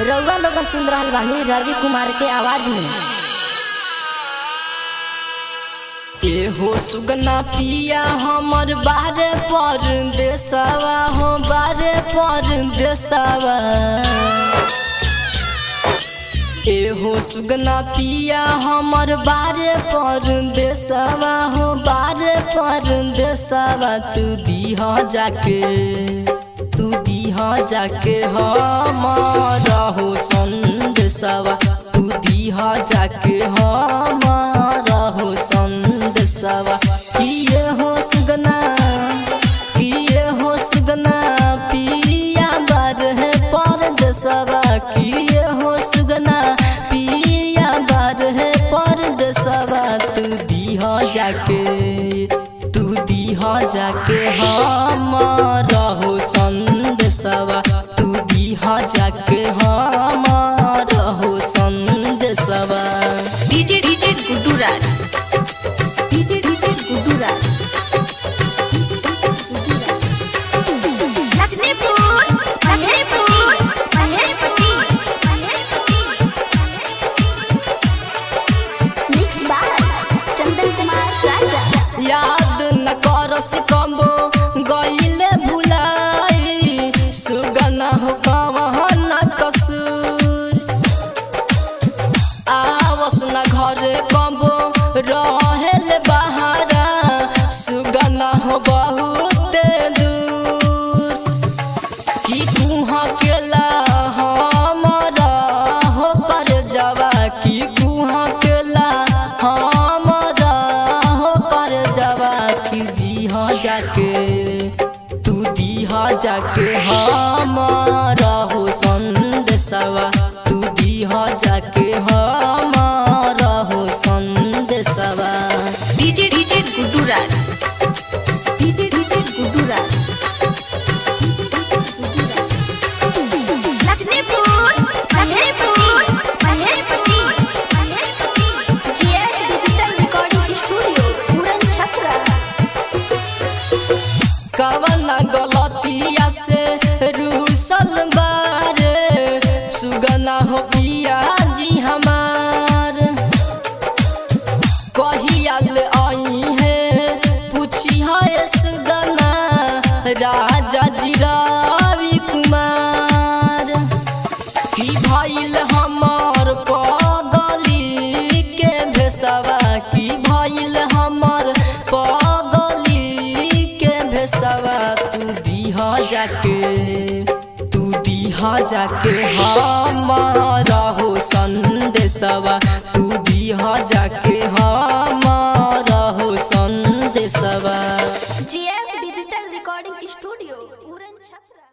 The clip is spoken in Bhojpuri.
रउआ लोगन सुन रहल बानी रवि कुमार के आवाज में। ए हो सुगना पिया हमर बारे परदेसवा हो बारे परदेसवा। ए हो सुगना पिया हमर बारे परदेसवा हो बारे परदेसवा। तू दीहा जाके हमारा हो संदेशवा। तू दीहा जाके हमारा हो संदेशवा। किए हो सुगना पिया बारे परदेसवा। किए हो सुगना पिया बारे परदेसवा। तू दीहा जाके हमारा हो संदेशवा। तू दीहा जाके हमारा हो संदेशवा। डीजे गुड्डू राज याद न करस कबो गइले भुलाई। सुगना हो कवना कसूर। आवस न घरे कबो रहेल बहारा। सुगना हो बहुत दूर। कि तू अकेला हमारा हो कर जावा। कि तू अकेला हमारा हो कर जावा। कि तू दीहा जाके हमारा हो संदेशवा। तू दीहा जाके हमारा हो संदेशवा। डीजे गुड्डू राज कवना गलतिया से रूसल बारे। सुगना हो पिया जी हमार। कहियाल आई है पूछी है सुगना राजा जी रवि कुमार। कि भइल हमर पगली के भेसवा। कि भइल हमर पगली के भेसवा। तू दीहा जाके हमारा हो संदेशवा। तू दीहा जाके हमारा हो संदेशवा। GF डिजिटल रिकॉर्डिंग स्टूडियो पूरन छपरा।